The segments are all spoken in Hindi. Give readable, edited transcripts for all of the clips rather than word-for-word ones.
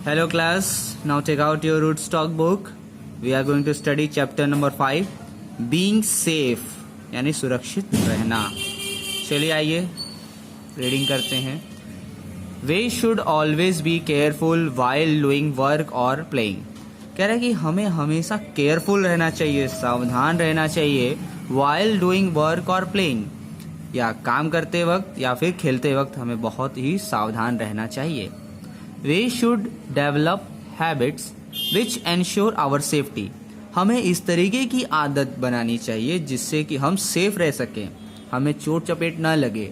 Hello class, now take out your Rootstock book. We are going to study chapter number 5, Being Safe यानी सुरक्षित रहना। चलिए आइए रीडिंग करते हैं। We should always be careful while doing work or playing। कह रहा है कि हमें हमेशा केयरफुल रहना चाहिए, सावधान रहना चाहिए while doing work or playing, या काम करते वक्त या फिर खेलते वक्त हमें बहुत ही सावधान रहना चाहिए। We should develop habits which ensure our safety। हमें इस तरीके की आदत बनानी चाहिए जिससे कि हम सेफ रह सकें, हमें चोट चपेट न लगे।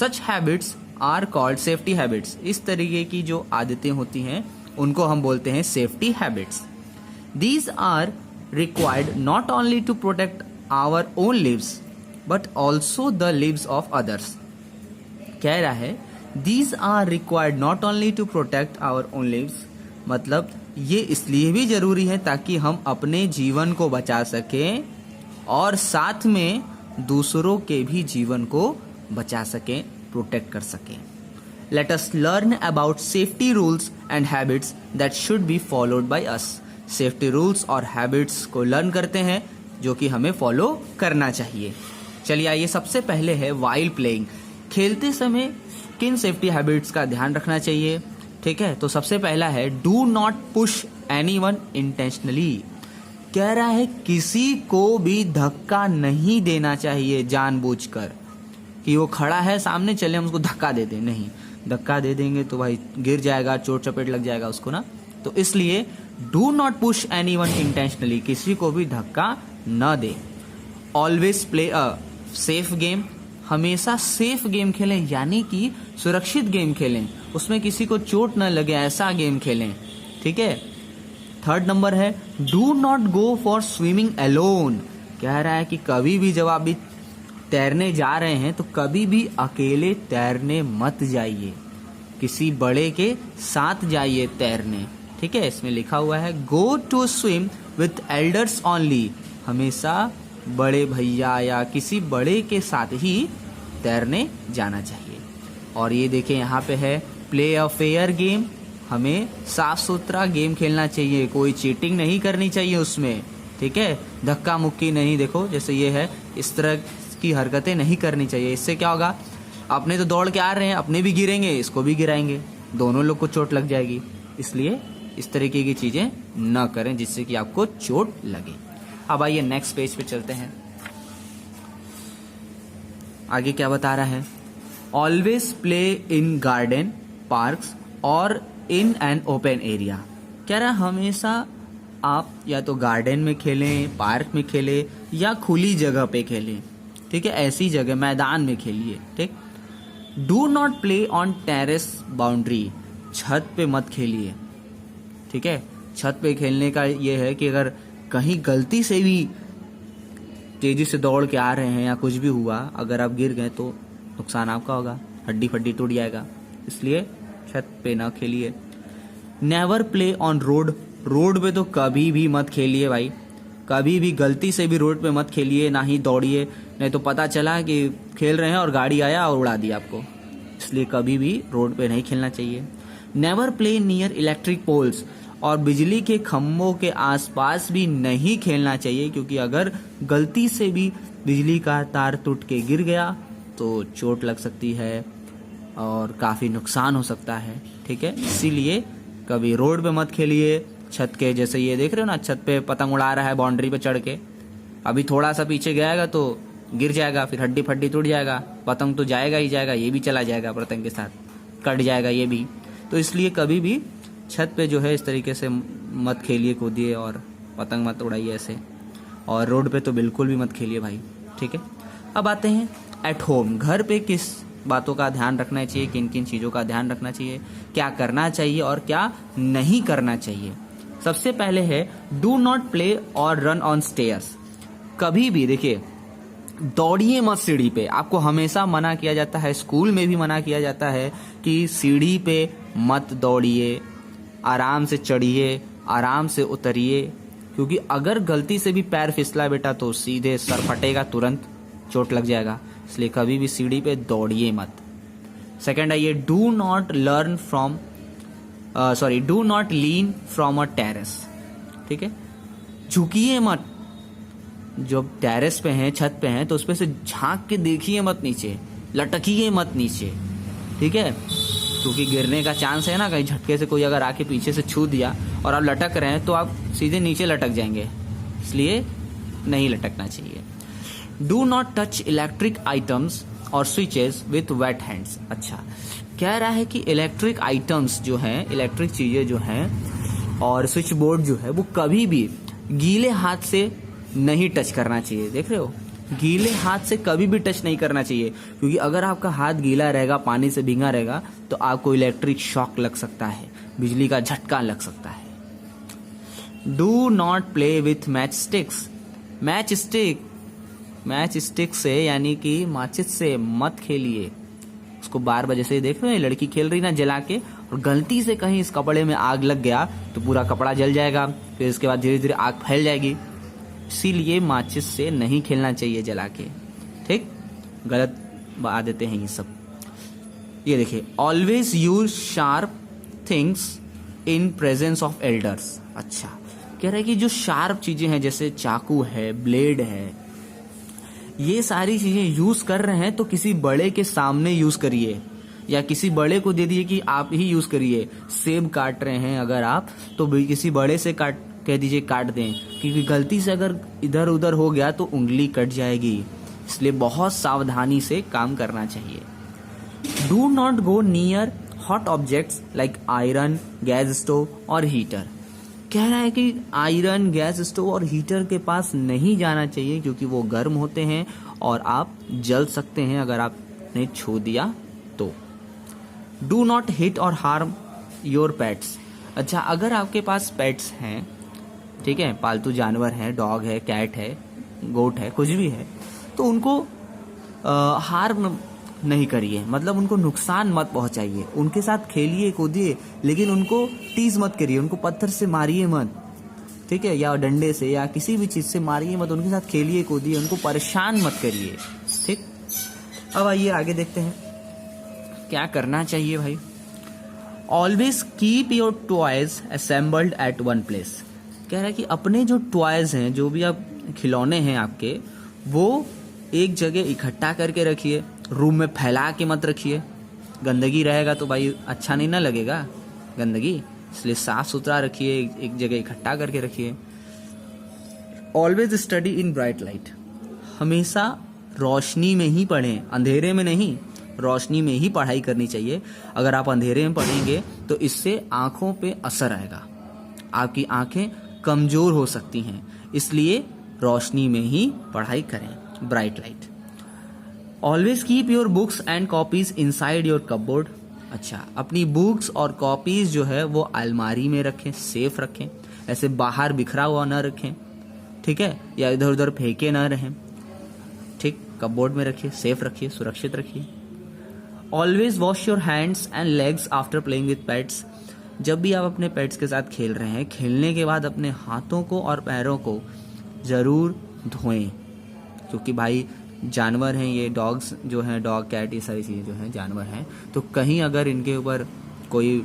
Such habits are called safety habits। इस तरीके की जो आदतें होती हैं उनको हम बोलते हैं safety habits। These are required not only to protect our own lives but also the lives of others। कह रहा है These are required not only to protect our own lives, मतलब ये इसलिए भी जरूरी है ताकि हम अपने जीवन को बचा सकें और साथ में दूसरों के भी जीवन को बचा सकें, प्रोटेक्ट कर सकें। Let us learn about safety rules and habits that should be followed by us। Safety rules और हैबिट्स को लर्न करते हैं जो कि हमें फॉलो करना चाहिए। चलिए आइए, सबसे पहले है वाइल प्लेइंग। खेलते समय किन सेफ्टी हैबिट्स का ध्यान रखना चाहिए? ठीक है, तो सबसे पहला है do not push anyone intentionally. कह रहा है किसी को भी धक्का नहीं देना चाहिए जानबूझकर, कि वो खड़ा है सामने, चले हम उसको धक्का दे दें। नहीं, धक्का दे देंगे तो भाई गिर जाएगा, चोट चपेट लग जाएगा उसको ना। तो इसलिए do not push anyone intentionally, किसी को भी धक्का न दे। Always play a safe game. हमेशा सेफ गेम खेलें, यानी कि सुरक्षित गेम खेलें, उसमें किसी को चोट न लगे ऐसा गेम खेलें। ठीक है। थर्ड नंबर है do not go for swimming alone. कह रहा है कि कभी भी जब आप भी तैरने जा रहे हैं तो कभी भी अकेले तैरने मत जाइए, किसी बड़े के साथ जाइए तैरने। ठीक है, इसमें लिखा हुआ है go to swim with elders only. हमेशा बड़े भैया या किसी बड़े के साथ ही तैरने जाना चाहिए। और ये देखें यहाँ पे है प्ले अ फेयर गेम। हमें साफ सुथरा गेम खेलना चाहिए, कोई चीटिंग नहीं करनी चाहिए उसमें। ठीक है, धक्का मुक्की नहीं, देखो जैसे ये है, इस तरह की हरकतें नहीं करनी चाहिए। इससे क्या होगा, अपने तो दौड़ के आ रहे हैं, अपने भी गिरेंगे, इसको भी गिराएंगे, दोनों लोग को चोट लग जाएगी। इसलिए इस तरीके की चीजें न करें जिससे कि आपको चोट लगे। अब आइए नेक्स्ट पेज पे चलते हैं। आगे क्या बता रहा है, always play in garden, parks और इन एन ओपन एरिया। कह रहा है हमेशा आप या तो गार्डन में खेलें, पार्क में खेलें या खुली जगह पे खेलें। ठीक है, ऐसी जगह मैदान में खेलिए। ठीक। Do not play on terrace boundary. छत पे मत खेलिए। ठीक है, छत पे खेलने का ये है कि अगर कहीं गलती से भी तेजी से दौड़ के आ रहे हैं या कुछ भी हुआ, अगर आप गिर गए तो नुकसान आपका होगा, हड्डी फड्डी टूट जाएगा। इसलिए छत पे ना खेलिए। Never play on road. Road पे तो कभी भी मत खेलिए भाई, कभी भी गलती से भी रोड पे मत खेलिए, ना ही दौड़िए, नहीं तो पता चला कि खेल रहे हैं और गाड़ी आया और उड़ा दिया आपको। इसलिए कभी भी रोड पे नहीं खेलना चाहिए। Never play near electric poles. और बिजली के खंभों के आसपास भी नहीं खेलना चाहिए, क्योंकि अगर गलती से भी बिजली का तार टूट के गिर गया तो चोट लग सकती है और काफ़ी नुकसान हो सकता है। ठीक है, इसीलिए कभी रोड पे मत खेलिए। छत के, जैसे ये देख रहे हो ना, छत पे पतंग उड़ा रहा है बाउंड्री पे चढ़ के, अभी थोड़ा सा पीछे गएगा तो गिर जाएगा, फिर हड्डी फड्डी टूट जाएगा, पतंग तो जाएगा ही जाएगा, ये भी चला जाएगा पतंग के साथ, कट जाएगा ये भी। तो इसलिए कभी भी छत पे जो है इस तरीके से मत खेलिए, कूदिए और पतंग मत उड़ाइए ऐसे। और रोड पे तो बिल्कुल भी मत खेलिए भाई। ठीक है। अब आते हैं एट होम। घर पे किस बातों का ध्यान रखना चाहिए, किन किन चीज़ों का ध्यान रखना चाहिए, क्या करना चाहिए और क्या नहीं करना चाहिए। सबसे पहले है डू नॉट प्ले और रन ऑन स्टेयर्स। कभी भी देखिए दौड़िए मत सीढ़ी पे। आपको हमेशा मना किया जाता है, स्कूल में भी मना किया जाता है कि सीढ़ी पे मत दौड़िए, आराम से चढ़िए, आराम से उतरिए, क्योंकि अगर गलती से भी पैर फिसला बेटा तो सीधे सर फटेगा, तुरंत चोट लग जाएगा। इसलिए कभी भी सीढ़ी पे दौड़िए मत। सेकंड है ये do not learn from do not lean from a terrace, ठीक है, झुकिए मत, जब टेरेस पे हैं, छत पे हैं, तो उस पे से झांक के देखिए मत नीचे, लटकिए मत नीचे, ठीक है, क्योंकि गिरने का चांस है ना, कहीं झटके से कोई अगर आके पीछे से छू दिया और आप लटक रहे हैं तो आप सीधे नीचे लटक जाएंगे, इसलिए नहीं लटकना चाहिए। Do not touch electric items और स्विचेस विथ वेट हैंड्स। अच्छा, कह रहा है कि इलेक्ट्रिक आइटम्स जो हैं, इलेक्ट्रिक चीजें जो हैं और स्विच बोर्ड जो है वो कभी भी गीले हाथ से नहीं टच करना चाहिए। देख रहे हो, गीले हाथ से कभी भी टच नहीं करना चाहिए, क्योंकि अगर आपका हाथ गीला रहेगा, पानी से भींगा रहेगा, तो आपको इलेक्ट्रिक शॉक लग सकता है, बिजली का झटका लग सकता है। Do not play with match sticks. Match stick से यानी कि माचिस से मत खेलिए उसको। बार बार जैसे देख रहे हो लड़की खेल रही ना जला के, और गलती से कहीं इस कपड़े में आग लग गया तो पूरा कपड़ा जल जाएगा, फिर इसके बाद धीरे धीरे आग फैल जाएगी, इसीलिए माचिस से नहीं खेलना चाहिए जला के, ठीक, गलत बता देते हैं ये सब। ये देखिए, always use sharp things in presence of elders. अच्छा, कह रहा है कि जो शार्प चीजें हैं जैसे चाकू है, ब्लेड है, ये सारी चीजें यूज कर रहे हैं तो किसी बड़े के सामने यूज करिए, या किसी बड़े को दे दिए कि आप ही यूज करिए। सेब काट रहे हैं अगर आप, तो किसी बड़े से कह दीजिए काट दें, क्योंकि गलती से अगर इधर उधर हो गया तो उंगली कट जाएगी, इसलिए बहुत सावधानी से काम करना चाहिए। Do not go near hot objects like iron, gas stove और हीटर। कह रहा है कि आयरन, गैस स्टोव और हीटर के पास नहीं जाना चाहिए, क्योंकि वो गर्म होते हैं और आप जल सकते हैं अगर आपने छू दिया तो। डू नॉट हिट और हार्म योर पेट्स। अच्छा, अगर आपके पास पेट्स हैं, ठीक है, पालतू जानवर है, डॉग है, कैट है, गोट है, कुछ भी है, तो उनको हार्म नहीं करिए, मतलब उनको नुकसान मत पहुंचाइए। उनके साथ खेलिए, कूदिए, लेकिन उनको टीज मत करिए, उनको पत्थर से मारिए मत, ठीक है, या डंडे से या किसी भी चीज से मारिए मत, उनके साथ खेलिए, कूदिए, उनको परेशान मत करिए, ठीक। अब आइए आगे देखते हैं क्या करना चाहिए भाई। Always keep your toys assembled at one place. कह रहा है कि अपने जो टॉयज हैं, जो भी आप खिलौने हैं आपके, वो एक जगह इकट्ठा करके रखिए, रूम में फैला के मत रखिए, गंदगी रहेगा तो भाई अच्छा नहीं ना लगेगा गंदगी, इसलिए साफ सुथरा रखिए, एक जगह इकट्ठा करके रखिए। Always study in bright light. हमेशा रोशनी में ही पढ़ें, अंधेरे में नहीं, रोशनी में ही पढ़ाई करनी चाहिए। अगर आप अंधेरे में पढ़ेंगे तो इससे आंखों पे असर आएगा, आपकी आंखें कमजोर हो सकती हैं, इसलिए रोशनी में ही पढ़ाई करें, bright light. Always keep your books and copies inside your cupboard. अच्छा, अपनी बुक्स और कॉपीज जो है वो अलमारी में रखें, सेफ रखें, ऐसे बाहर बिखरा हुआ न रखें, ठीक है, या इधर उधर फेंके ना रहें, ठीक, कपबोर्ड में रखिए, सेफ रखिए, सुरक्षित रखिए। Always wash your hands and legs after playing with pets. जब भी आप अपने पेट्स के साथ खेल रहे हैं, खेलने के बाद अपने हाथों को और पैरों को जरूर धोएं, क्योंकि भाई जानवर हैं ये, डॉग्स जो हैं, डॉग कैट ये सारी चीज़ें जो हैं जानवर हैं, तो कहीं अगर इनके ऊपर कोई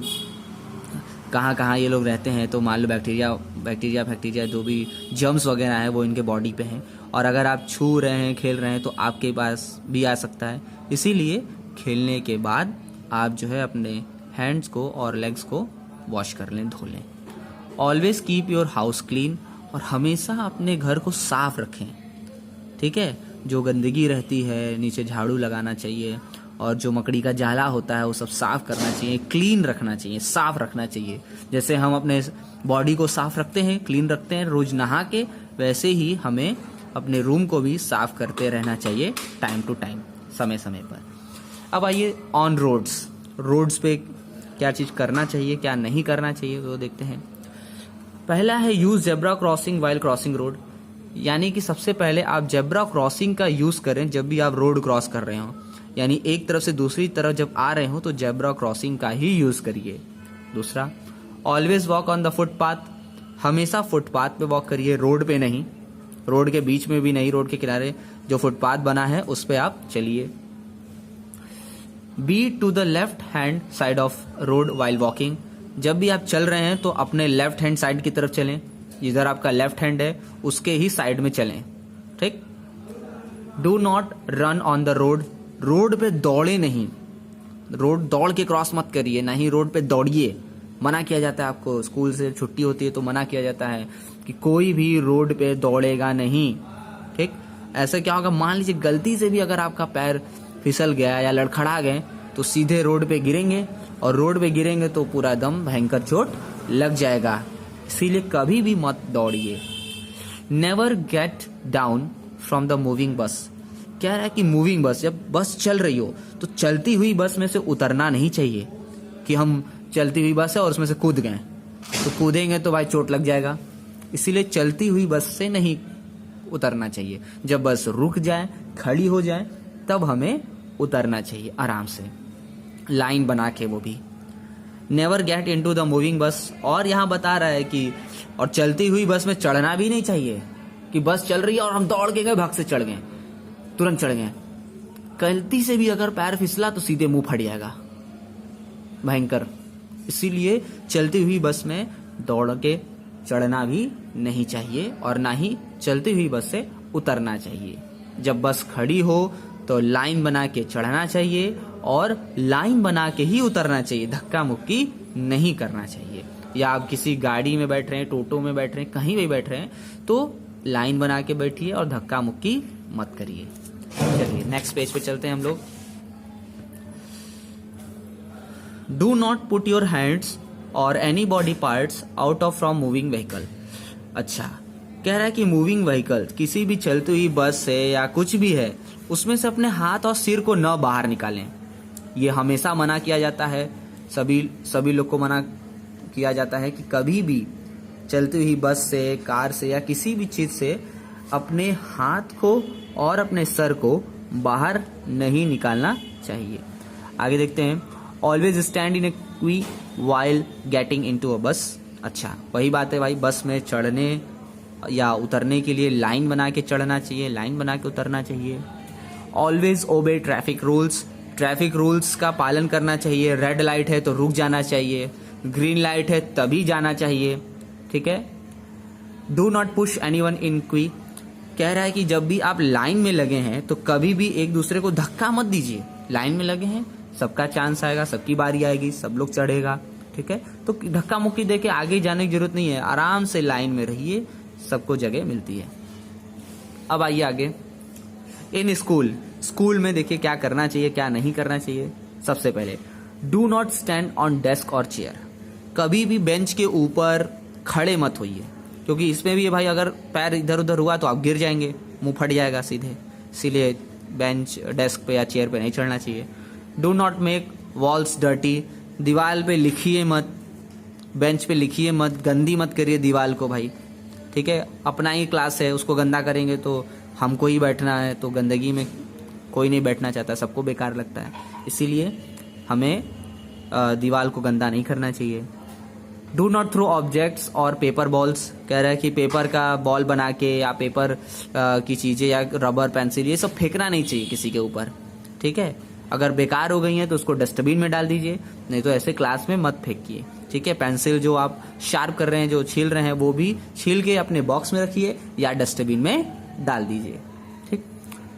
कहाँ ये लोग रहते हैं तो मान लो बैक्टीरिया जो भी जर्म्स वगैरह हैं वो इनके बॉडी पे हैं, और अगर आप छू रहे हैं, खेल रहे हैं तो आपके पास भी आ सकता है, इसीलिए खेलने के बाद आप जो है अपने हैंड्स को और लेग्स को वॉश कर लें, धो लें। Always keep your house clean. और हमेशा अपने घर को साफ रखें, ठीक है, जो गंदगी रहती है नीचे झाड़ू लगाना चाहिए, और जो मकड़ी का जाला होता है वो सब साफ करना चाहिए, क्लीन रखना चाहिए, साफ रखना चाहिए। जैसे हम अपने बॉडी को साफ रखते हैं, क्लीन रखते हैं रोज नहा के, वैसे ही हमें अपने रूम को भी साफ करते रहना चाहिए, टाइम टू टाइम, समय समय पर। अब आइए ऑन रोड्स पे क्या चीज करना चाहिए, क्या नहीं करना चाहिए, वो देखते हैं। पहला है use zebra crossing while crossing road, यानी कि सबसे पहले आप जेब्रा क्रॉसिंग का यूज करें जब भी आप रोड क्रॉस कर रहे हो, यानी एक तरफ से दूसरी तरफ जब आ रहे हो तो जेब्रा क्रॉसिंग का ही यूज करिए। दूसरा, always walk on the footpath. हमेशा फुटपाथ पे वॉक करिए, रोड पे नहीं, रोड के बीच में भी नहीं, रोड के किनारे जो फुटपाथ बना है उस पे आप चलिए। Be to the left hand side of road while walking. जब भी आप चल रहे हैं तो अपने लेफ्ट हैंड साइड की तरफ चलें, जिधर आपका लेफ्ट हैंड है उसके ही साइड में चलें, ठीक। Do not run on the road, road पे दौड़े नहीं, रोड दौड़ के क्रॉस मत करिए, ना ही रोड पे दौड़िए, मना किया जाता है आपको। स्कूल से छुट्टी होती है तो मना किया जाता है कि कोई भी रोड पे दौड़ेगा नहीं, ठीक। ऐसा क्या होगा, मान लीजिए गलती से भी अगर आपका पैर फिसल गया या लड़खड़ा गए तो सीधे रोड पे गिरेंगे, और रोड पे गिरेंगे तो पूरा दम भयंकर चोट लग जाएगा, इसीलिए कभी भी मत दौड़िए। Never get down from the moving bus, कह रहा है कि मूविंग बस, जब बस चल रही हो तो चलती हुई बस में से उतरना नहीं चाहिए कि हम चलती हुई बस है और उसमें से कूद गए, तो कूदेंगे तो भाई चोट लग जाएगा, इसीलिए चलती हुई बस से नहीं उतरना चाहिए। जब बस रुक जाए, खड़ी हो जाए, तब हमें उतरना चाहिए आराम से, लाइन बना के, वो भी। Never get into the moving बस, और यहाँ बता रहा है कि और चलती हुई बस में चढ़ना भी नहीं चाहिए कि बस चल रही है और हम दौड़ के गए, भाग से चढ़ गए, तुरंत चढ़ गए। गलती से भी अगर पैर फिसला तो सीधे मुंह फट जाएगा, भयंकर। इसीलिए चलती हुई बस में दौड़ के चढ़ना भी नहीं चाहिए और ना ही चलती हुई बस से उतरना चाहिए। जब बस खड़ी हो तो लाइन बना के चढ़ना चाहिए और लाइन बना के ही उतरना चाहिए, धक्का मुक्की नहीं करना चाहिए। या आप किसी गाड़ी में बैठ रहे हैं, टोटो में बैठ रहे हैं, कहीं भी बैठ रहे हैं तो लाइन बना के बैठिए और धक्का मुक्की मत करिए। चलिए नेक्स्ट पेज पे चलते हैं हम लोग। Do not put your hands or any body parts out of from moving vehicle. अच्छा, कह रहा है कि मूविंग व्हीकल, किसी भी चलती हुई बस से या कुछ भी है, उसमें से अपने हाथ और सिर को न बाहर निकालें। ये हमेशा मना किया जाता है, सभी लोग को मना किया जाता है कि कभी भी चलती हुई बस से, कार से या किसी भी चीज से अपने हाथ को और अपने सर को बाहर नहीं निकालना चाहिए। आगे देखते हैं। Always stand in A Q while getting into a बस। अच्छा, वही बात है भाई, बस में चढ़ने या उतरने के लिए लाइन बना के चढ़ना चाहिए, लाइन बना के उतरना चाहिए। ऑलवेज ओबे ट्रैफिक रूल्स, ट्रैफिक रूल्स का पालन करना चाहिए। रेड लाइट है तो रुक जाना चाहिए, ग्रीन लाइट है तभी जाना चाहिए, ठीक है। Do not push anyone in Q, कह रहा है कि जब भी आप लाइन में लगे हैं तो कभी भी एक दूसरे को धक्का मत दीजिए। लाइन में लगे हैं, सबका चांस आएगा, सबकी बारी आएगी, सब लोग चढ़ेगा, ठीक है। तो धक्का मुक्की देके आगे जाने की जरूरत नहीं है, आराम से लाइन में रहिए, सबको जगह मिलती है। अब आइए आगे। इन स्कूल में देखिए क्या करना चाहिए, क्या नहीं करना चाहिए। सबसे पहले, do not stand on desk और चेयर, कभी भी बेंच के ऊपर खड़े मत होइए, क्योंकि इसमें भी भाई अगर पैर इधर उधर हुआ तो आप गिर जाएंगे, मुंह फट जाएगा सीधे, इसीलिए बेंच, डेस्क पे या चेयर पे नहीं चढ़ना चाहिए। Do not make walls dirty, दीवार पे लिखिए मत, बेंच पे लिखिए मत, गंदी मत करिए दीवार को भाई, ठीक है। अपना ही क्लास है, उसको गंदा करेंगे तो हमको ही बैठना है, तो गंदगी में कोई नहीं बैठना चाहता, सबको बेकार लगता है, इसीलिए हमें दीवार को गंदा नहीं करना चाहिए। डू नॉट थ्रो ऑब्जेक्ट्स और पेपर बॉल्स, कह रहा है कि पेपर का बॉल बना के या पेपर की चीज़ें या रबर पेंसिल ये सब फेंकना नहीं चाहिए किसी के ऊपर, ठीक है। अगर बेकार हो गई हैं तो उसको डस्टबिन में डाल दीजिए, नहीं तो ऐसे क्लास में मत फेंकिए, ठीक है। पेंसिल जो आप शार्प कर रहे हैं, जो छील रहे हैं, वो भी छील के अपने बॉक्स में रखिए या डस्टबिन में डाल दीजिए, ठीक।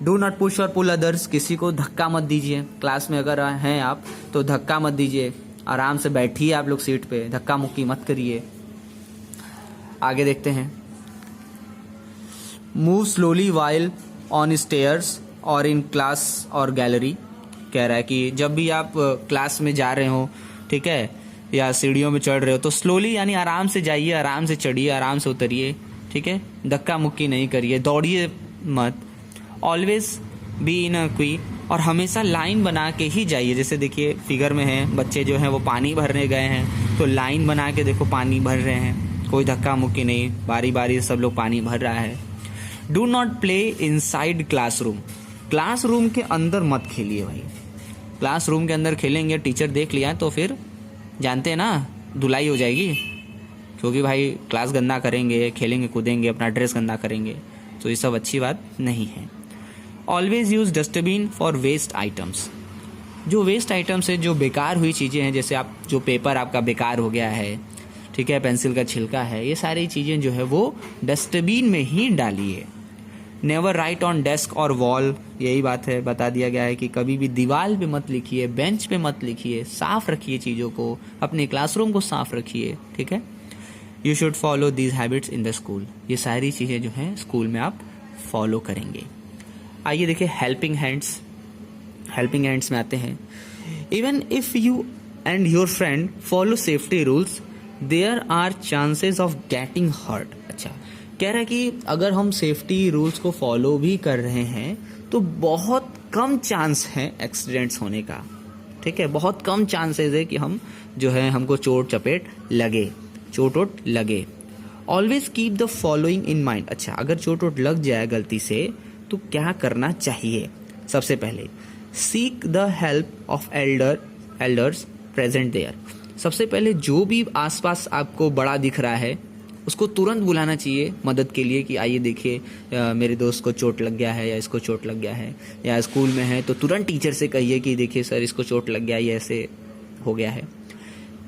डू नॉट पुश और पुल अदर्स, किसी को धक्का मत दीजिए, क्लास में अगर हैं आप तो धक्का मत दीजिए, आराम से बैठिए आप लोग सीट पे, धक्का मुक्की मत करिए। आगे देखते हैं। Move slowly while on stairs और इन क्लास और गैलरी, कह रहा है कि जब भी आप क्लास में जा रहे हो, ठीक है, या सीढ़ियों में चढ़ रहे हो तो स्लोली यानी आराम से जाइए, आराम से चढ़िए, आराम से उतरिए, ठीक है। धक्का मुक्की नहीं करिए, दौड़िए मत। Always be in a Q, और हमेशा लाइन बना के ही जाइए। जैसे देखिए फिगर में है, बच्चे जो हैं वो पानी भरने गए हैं तो लाइन बना के देखो पानी भर रहे हैं, कोई धक्का मुक्की नहीं, बारी बारी सब लोग पानी भर रहा है। Do not play inside classroom, classroom के अंदर मत खेलिए भाई, क्लासरूम के अंदर खेलेंगे टीचर देख लिया तो फिर जानते हैं ना धुलाई हो जाएगी, क्योंकि भाई क्लास गंदा करेंगे, खेलेंगे कूदेंगे, अपना ड्रेस गंदा करेंगे, तो ये सब अच्छी बात नहीं है। Always use dustbin for waste items, जो वेस्ट आइटम्स है, जो बेकार हुई चीज़ें हैं, जैसे आप जो पेपर आपका बेकार हो गया है, ठीक है, पेंसिल का छिलका है, ये सारी चीज़ें जो है वो डस्टबिन में ही डालिए। नेवर राइट ऑन डेस्क और वॉल, यही बात है, बता दिया गया है कि कभी भी दीवार पे मत लिखिए, बेंच पे मत लिखिए, साफ रखिए चीज़ों को, अपने क्लासरूम को साफ रखिए, ठीक है। You should follow these habits in the school, ये सारी चीज़ें जो हैं स्कूल में आप फॉलो करेंगे। आइए देखिए हेल्पिंग हैंड्स। हेल्पिंग हैंड्स में आते हैं, even if you and your friend follow safety rules there are chances of getting hurt. अच्छा, कह रहा है कि अगर हम सेफ्टी रूल्स को फॉलो भी कर रहे हैं तो बहुत कम चांस है एक्सीडेंट्स होने का, ठीक है, बहुत कम चांसेस है कि हम जो है हमको चोट चपेट लगे, चोट वोट लगे। Always keep the following in mind. अच्छा, अगर चोट वोट लग जाए गलती से तो क्या करना चाहिए? सबसे पहले seek the help of elders present there. सबसे पहले जो भी आसपास आपको बड़ा दिख रहा है उसको तुरंत बुलाना चाहिए मदद के लिए कि आइए देखिए मेरे दोस्त को चोट लग गया है या इसको चोट लग गया है, या स्कूल में है तो तुरंत टीचर से कहिए कि देखिए सर इसको चोट लग गया, ये ऐसे हो गया है।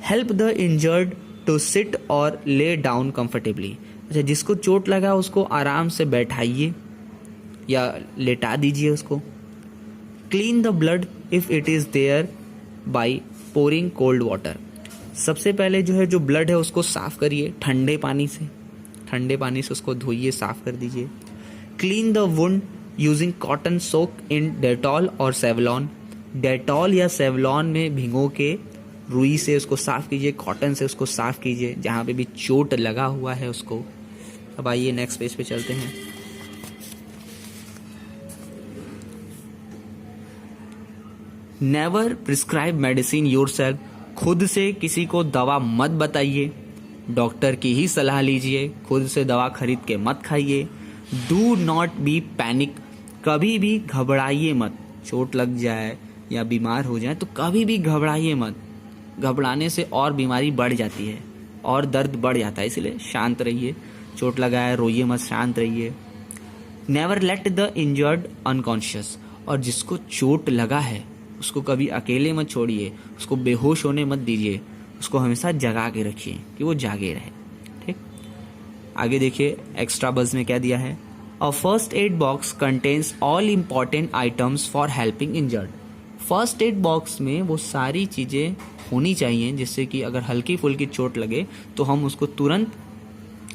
Help the injured to sit और ले डाउन कंफर्टेबली। अच्छा, जिसको चोट लगा उसको आराम से बैठाइए या लेटा दीजिए उसको। Clean the blood if it is there by pouring cold water. सबसे पहले जो है जो ब्लड है उसको साफ करिए ठंडे पानी से उसको धोइए, साफ कर दीजिए। Clean the wound using cotton soak in Dettol और सेवलॉन। डेटॉल या सेवलॉन में भिगो के रुई से उसको साफ कीजिए, कॉटन से उसको साफ कीजिए जहाँ पे भी चोट लगा हुआ है उसको। अब आइए नेक्स्ट पेज पे चलते हैं। Never prescribe medicine yourself. खुद से किसी को दवा मत बताइए, डॉक्टर की ही सलाह लीजिए, खुद से दवा खरीद के मत खाइए। Do not be panic. कभी भी घबराइए मत, चोट लग जाए या बीमार हो जाए तो कभी भी घबराइए मत। घबराने से और बीमारी बढ़ जाती है और दर्द बढ़ जाता है, इसलिए शांत रहिए। चोट लगा है रोइए मत, शांत रहिए। Never let the injured unconscious. और जिसको चोट लगा है उसको कभी अकेले मत छोड़िए, उसको बेहोश होने मत दीजिए, उसको हमेशा जगा के रखिए कि वो जागे रहे, ठीक। आगे देखिए एक्स्ट्रा बज में क्या दिया है। A first aid box contains all important items for helping injured. First aid box में वो सारी चीज़ें होनी चाहिए जिससे कि अगर हल्की फुल्की चोट लगे तो हम उसको तुरंत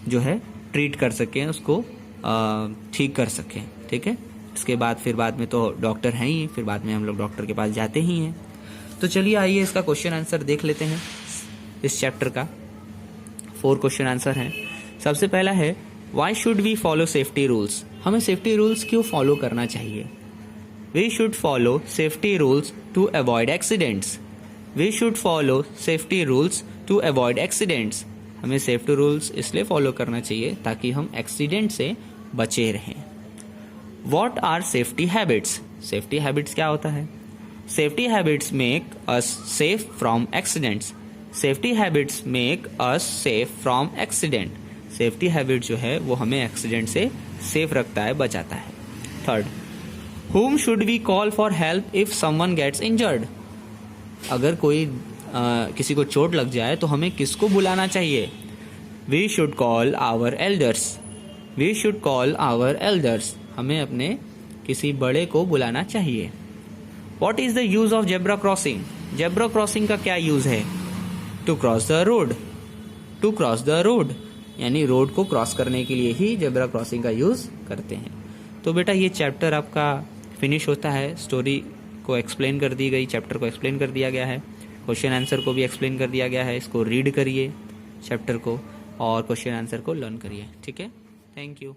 जो है ट्रीट कर सकें, उसको ठीक कर सकें, ठीक है। इसके बाद फिर बाद में तो डॉक्टर हैं ही, फिर बाद में हम लोग डॉक्टर के पास जाते ही हैं। तो चलिए आइए इसका क्वेश्चन आंसर देख लेते हैं। इस चैप्टर का 4 क्वेश्चन आंसर हैं। सबसे पहला है why should we follow safety rules. हमें सेफ्टी रूल्स क्यों फॉलो करना चाहिए? We should follow safety rules to avoid accidents. We should follow safety rules to avoid accidents. हमें सेफ्टी रूल्स इसलिए फॉलो करना चाहिए ताकि हम एक्सीडेंट से बचे रहें। What are safety habits? Safety habits क्या होता है? Safety habits make us safe from accidents. Safety habits make us safe from accident. Safety habit जो है वो हमें एक्सीडेंट से सेफ रखता है, बचाता है। Third, whom should we call for help if someone gets injured? अगर कोई किसी को चोट लग जाए तो हमें किसको बुलाना चाहिए? We should call our elders. We should call our elders. हमें अपने किसी बड़े को बुलाना चाहिए। What is the use of zebra crossing? Zebra crossing का क्या यूज है? To cross the road. To cross the road. यानी रोड को क्रॉस करने के लिए ही जेब्रा क्रॉसिंग का यूज करते हैं। तो बेटा ये चैप्टर आपका फिनिश होता है। स्टोरी को एक्सप्लेन कर दी गई, चैप्टर को एक्सप्लेन कर दिया गया है, क्वेश्चन आंसर को भी एक्सप्लेन कर दिया गया है। इसको रीड करिए चैप्टर को और क्वेश्चन आंसर को लर्न करिए, ठीक है। Thank you.